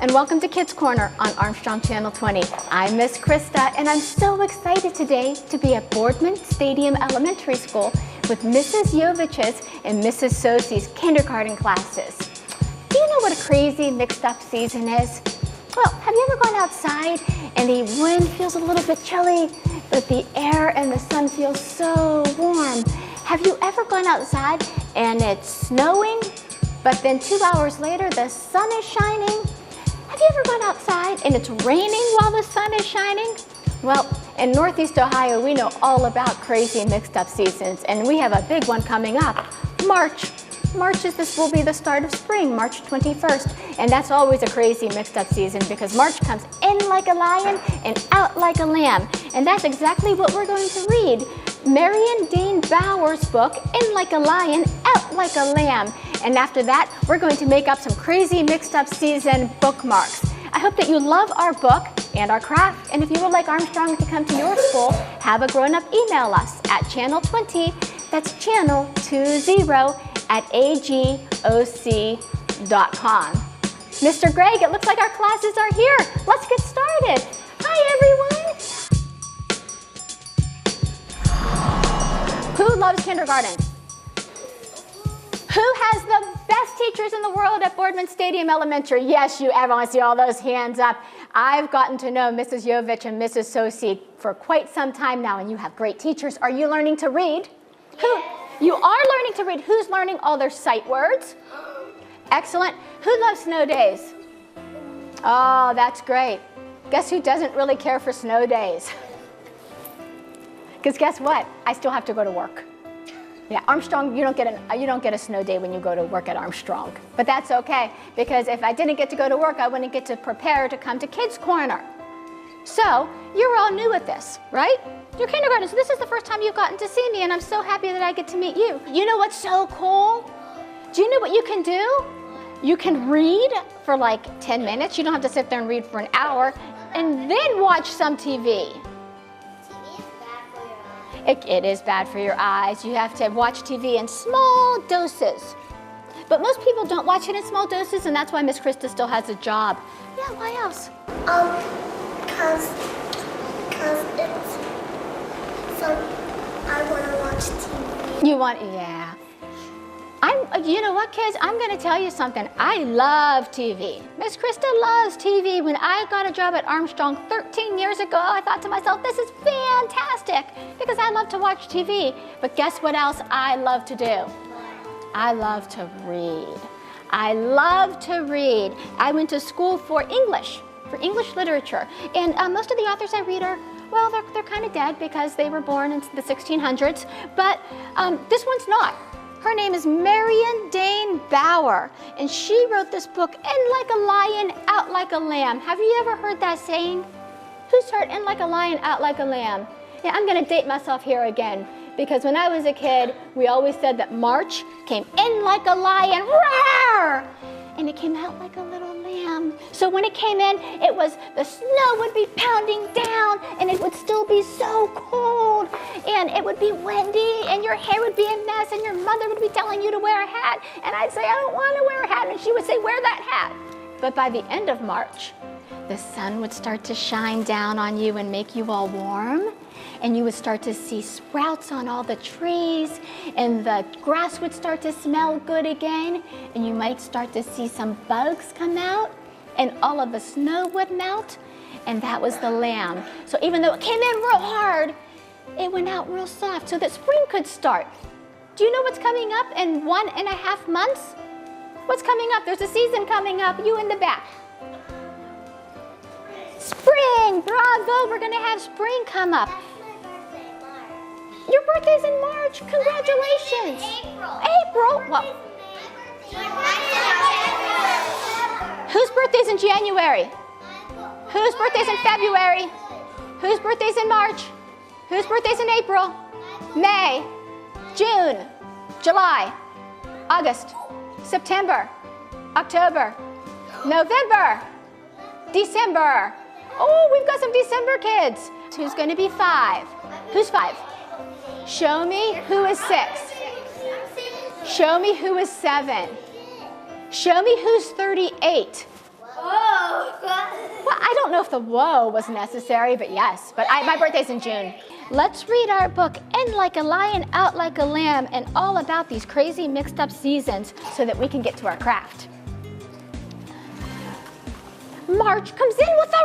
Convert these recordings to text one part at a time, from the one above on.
and welcome to Kids Corner on Armstrong Channel 20. I'm Miss Krista, and I'm so excited today to be at Boardman Stadium Elementary School with Mrs. Jovich's and Mrs. Sosie's kindergarten classes. Do you know what a crazy mixed-up season is? Well, have you ever gone outside and the wind feels a little bit chilly, but the air and the sun feels so warm? Have you ever gone outside and it's snowing, but then 2 hours later the sun is shining? Have you ever gone outside and it's raining while the sun is shining? Well, in Northeast Ohio, we know all about crazy mixed-up seasons, and we have a big one coming up, March. This will be the start of spring, March 21st, and that's always a crazy mixed-up season because March comes in like a lion and out like a lamb, and that's exactly what we're going to read. Marion Dane Bower's book, In Like a Lion, Out Like a Lamb. And after that, we're going to make up some crazy mixed-up season bookmarks. I hope that you love our book and our craft, and if you would like Armstrong to come to your school, have a grown-up email us at channel20, that's channel20@agoc.com. Mr. Greg, it looks like our classes are here. Let's get started. Hi, everyone. Who loves kindergarten? Who has the best teachers in the world at Boardman Stadium Elementary? Yes, you everyone see all those hands up. I've gotten to know Mrs. Jovich and Mrs. Sosie for quite some time now, and you have great teachers. Are you learning to read? Yes. You are learning to read. Who's learning all their sight words? Excellent. Who loves snow days? Oh, that's great. Guess who doesn't really care for snow days? Because guess what? I still have to go to work. Yeah, Armstrong, you don't get a snow day when you go to work at Armstrong. But that's okay, because if I didn't get to go to work, I wouldn't get to prepare to come to Kids Corner. So, you're all new at this, right? You're kindergarten, so this is the first time you've gotten to see me, and I'm so happy that I get to meet you. You know what's so cool? Do you know what you can do? You can read for like 10 minutes. You don't have to sit there and read for an hour, and then watch some TV. It is bad for your eyes. You have to watch TV in small doses. But most people don't watch it in small doses, and that's why Miss Krista still has a job. Yeah, why else? Cause it's, so I want to watch TV. You want, yeah. You know what, kids? I'm going to tell you something. I love TV. Miss Krista loves TV. When I got a job at Armstrong 13 years ago, I thought to myself, this is fantastic, because I love to watch TV. But guess what else I love to do? I love to read. I love to read. I went to school for English literature. And most of the authors I read are, well, they're kind of dead because they were born in the 1600s. But this one's not. Her name is Marion Dane Bower, and she wrote this book, In Like a Lion, Out Like a Lamb. Have you ever heard that saying? Who's heard In Like a Lion, Out Like a Lamb? Yeah, I'm going to date myself here again, because when I was a kid, we always said that March came in like a lion, roar, and it came out like a little lamb. So when it came in, the snow would be pounding down, and it would still be so cold, and it would be windy, and your hair would be a mess, and your mother would be telling you to wear a hat, and I'd say, I don't want to wear a hat, and she would say, wear that hat. But by the end of March, the sun would start to shine down on you and make you all warm, and you would start to see sprouts on all the trees, and the grass would start to smell good again, and you might start to see some bugs come out, and all of the snow would melt, and that was the lamb. So even though it came in real hard, it went out real soft so that spring could start. Do you know what's coming up in 1.5 months? What's coming up? There's a season coming up. You in the back. Spring, bravo, we're gonna have spring come up. Your birthday's in March, congratulations. April, well. Whose birthday's in January? Whose birthday's in February? Whose birthday's in March? Whose birthday's in April? May, June, July, August, September, October, November, December. Oh, we've got some December kids. Who's going to be 5? Who's 5? Show me who is 6. Show me who is 7. Show me who's 38. Whoa. Well, I don't know if the whoa was necessary, but yes. But my birthday's in June. Let's read our book, In Like a Lion, Out Like a Lamb, and all about these crazy mixed up seasons so that we can get to our craft. March comes in with a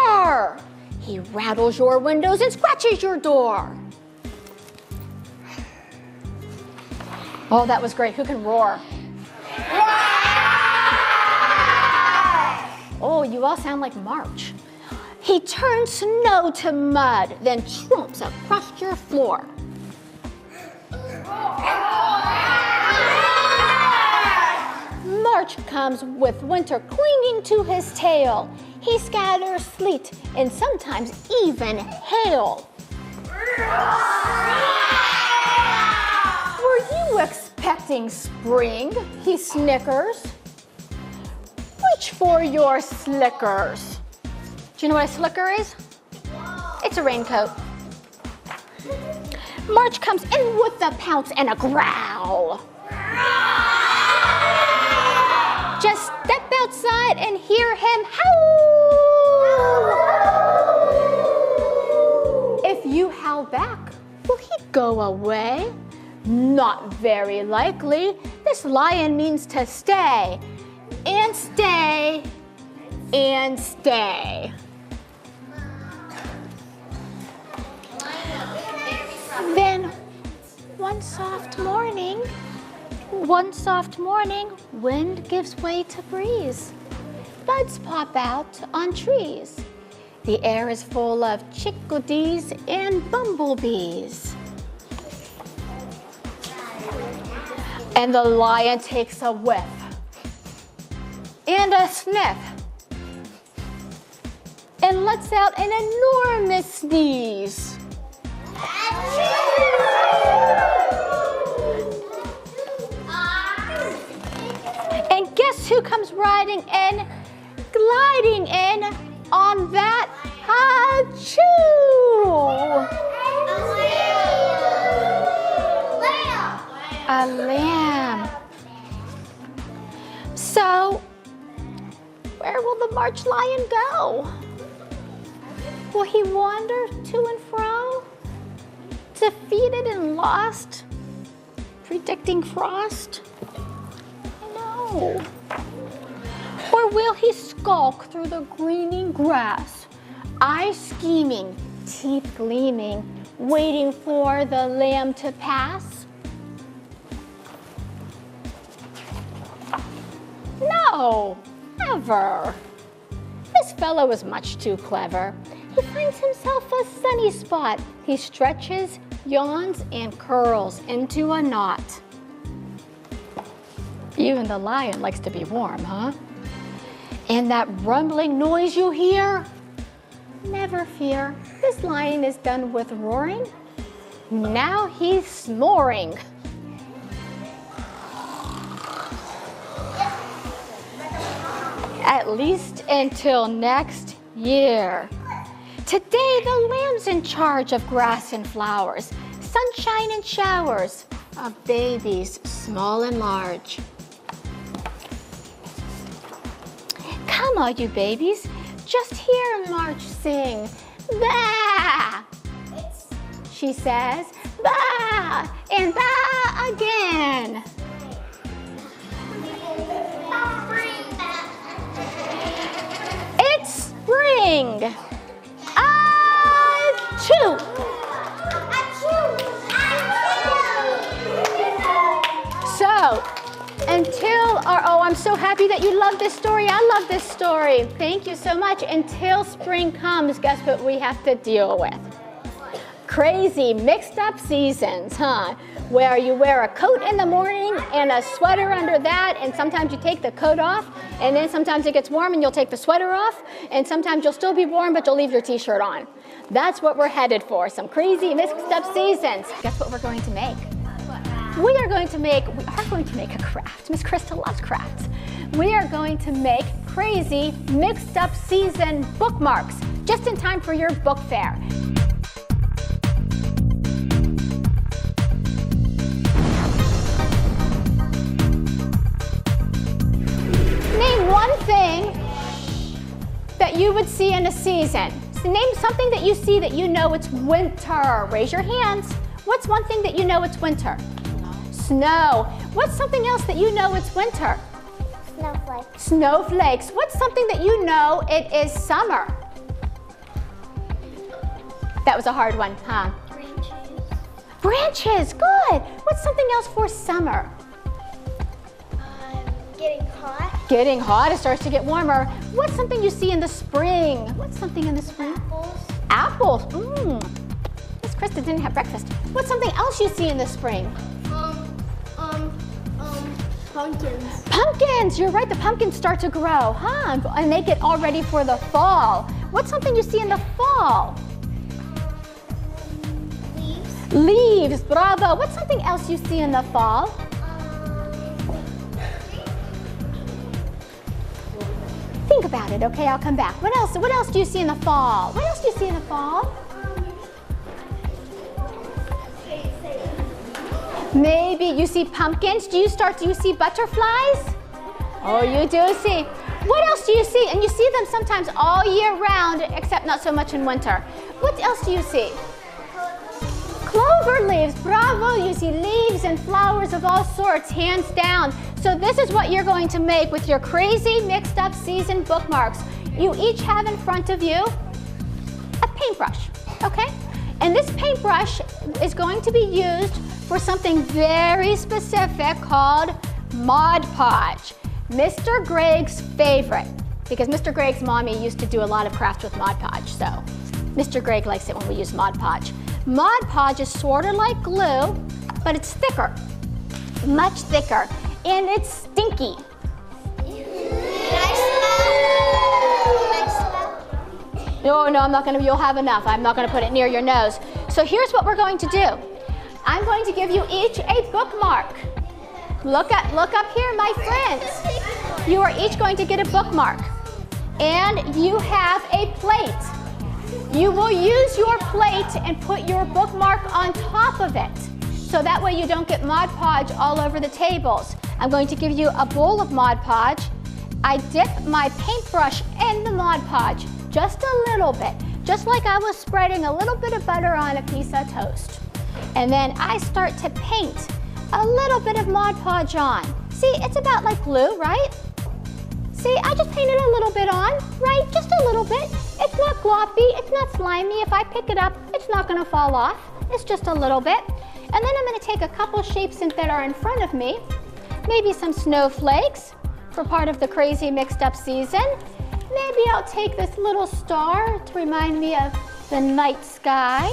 roar. He rattles your windows and scratches your door. Oh, that was great. Who can roar? Oh, you all sound like March. He turns snow to mud, then trumps across your floor. March comes with winter clinging to his tail. He scatters sleet and sometimes even hail. Were you expecting spring? He snickers. Reach for your slickers. Do you know what a slicker is? It's a raincoat. March comes in with a pounce and a growl. Just step outside and hear him howl. If you howl back, will he go away? Not very likely. This lion means to stay and stay and stay. Then one soft morning, wind gives way to breeze. Buds pop out on trees. The air is full of chickadees and bumblebees. And the lion takes a whiff and a sniff and lets out an enormous sneeze. And guess who comes riding in, gliding in on that achoo? A lamb. So, where will the March lion go? Will he wander to and fro, defeated and lost, predicting frost? No. Or will he skulk through the greening grass, eyes scheming, teeth gleaming, waiting for the lamb to pass? No, never. This fellow is much too clever. He finds himself a sunny spot. He stretches, yawns, and curls into a knot. Even the lion likes to be warm, huh? And that rumbling noise you hear? Never fear, this lion is done with roaring. Now he's snoring. At least until next year. Today the lamb's in charge of grass and flowers, sunshine and showers, of babies small and large. Come all you babies, just hear March sing. Bah! She says, bah! And bah again. It's spring. Achoo! So, I'm so happy that you love this story. I love this story. Thank you so much. Until spring comes, guess what we have to deal with? Crazy mixed up seasons, huh? Where you wear a coat in the morning and a sweater under that, and sometimes you take the coat off, and then sometimes it gets warm and you'll take the sweater off, and sometimes you'll still be warm but you'll leave your t-shirt on. That's what we're headed for, some crazy mixed up seasons. Guess what we're going to make? We are going to make a craft. Miss Krista loves crafts. We are going to make crazy mixed up season bookmarks just in time for your book fair. Name one thing that you would see in a season. So name something that you see that you know it's winter. Raise your hands. What's one thing that you know it's winter? Snow. What's something else that you know it's winter? Snowflakes. Snowflakes. What's something that you know it is summer? That was a hard one, huh? Branches. Branches, good. What's something else for summer? Getting hot. Getting hot, it starts to get warmer. What's something you see in the spring? What's something in the spring? Apples. Apples, Miss Krista didn't have breakfast. What's something else you see in the spring? Pumpkins. Pumpkins, you're right, the pumpkins start to grow, huh? And they get all ready for the fall. What's something you see in the fall? Leaves. Leaves, bravo. What's something else you see in the fall? Think about it, okay? I'll come back. What else? What else do you see in the fall? What else do you see in the fall? Maybe you see pumpkins. Do you see butterflies? Oh, you do see. What else do you see? And you see them sometimes all year round, except not so much in winter. What else do you see? Clover leaves, bravo. You see leaves and flowers of all sorts, hands down. So this is what you're going to make with your crazy mixed up season bookmarks. You each have in front of you a paintbrush, okay? And this paintbrush is going to be used for something very specific called Mod Podge. Mr. Greg's favorite, because Mr. Greg's mommy used to do a lot of crafts with Mod Podge, so Mr. Greg likes it when we use Mod Podge. Mod Podge is sort of like glue, but it's thicker, much thicker, and it's stinky. No, I'm not gonna, you'll have enough. I'm not gonna put it near your nose. So here's what we're going to do. I'm going to give you each a bookmark. Look up here, my friends. You are each going to get a bookmark. And you have a plate. You will use your plate and put your bookmark on top of it. So that way you don't get Mod Podge all over the tables. I'm going to give you a bowl of Mod Podge. I dip my paintbrush in the Mod Podge, just a little bit, just like I was spreading a little bit of butter on a piece of toast. And then I start to paint a little bit of Mod Podge on. See, it's about like glue, right? See, I just painted a little bit on, right? Just a little bit. It's not gloppy, it's not slimy. If I pick it up, it's not gonna fall off. It's just a little bit. And then I'm gonna take a couple shapes that are in front of me, maybe some snowflakes for part of the crazy mixed up season. Maybe I'll take this little star to remind me of the night sky.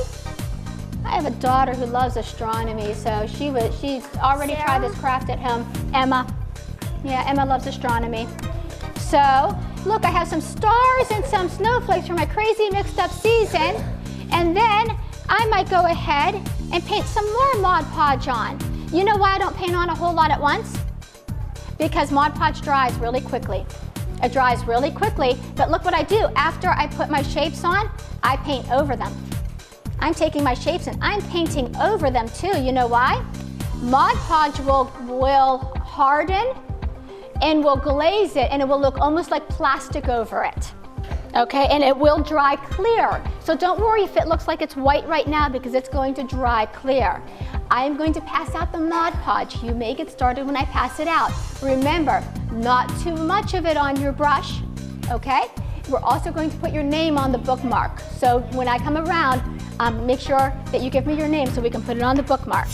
I have a daughter who loves astronomy, so she's already tried this craft at home. Emma. Yeah, Emma loves astronomy. So, look, I have some stars and some snowflakes for my crazy mixed up season. And then I might go ahead and paint some more Mod Podge on. You know why I don't paint on a whole lot at once? Because Mod Podge dries really quickly. It dries really quickly, but look what I do. After I put my shapes on, I paint over them. I'm taking my shapes and I'm painting over them too. You know why? Mod Podge will harden and will glaze it, and it will look almost like plastic over it. Okay, and it will dry clear. So don't worry if it looks like it's white right now, because it's going to dry clear. I'm going to pass out the Mod Podge. You may get started when I pass it out. Remember, not too much of it on your brush, okay? We're also going to put your name on the bookmark. So when I come around, make sure that you give me your name so we can put it on the bookmark.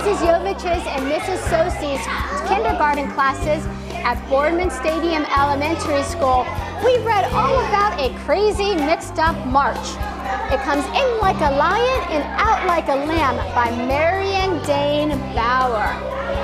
Mrs. Jovich's and Mrs. Sosie's kindergarten classes at Boardman Stadium Elementary School, we read all about a crazy mixed-up march. It comes in like a lion and out like a lamb by Marion Dane Bauer.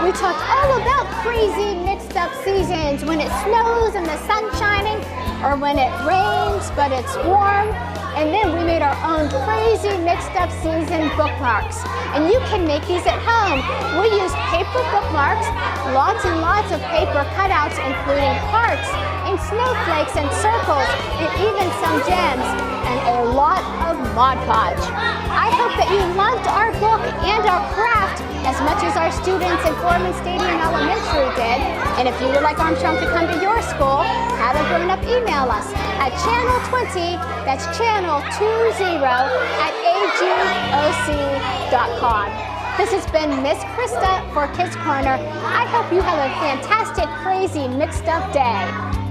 We talked all about crazy mixed-up seasons, when it snows and the sun's shining, or when it rains but it's warm. And then we made our own crazy mixed-up season bookmarks. And you can make these at home. We used paper bookmarks, lots and lots of paper cutouts, including hearts and snowflakes and circles, and even some gems, and a lot of Mod Podge. I hope that you loved our book and our craft as much as our students at Boardman Stadium Elementary did. And if you would like Armstrong to come to your school, have a grown-up email us at channel20, that's channel20 at agoc.com. This has been Miss Krista for Kids Corner. I hope you have a fantastic, crazy, mixed-up day.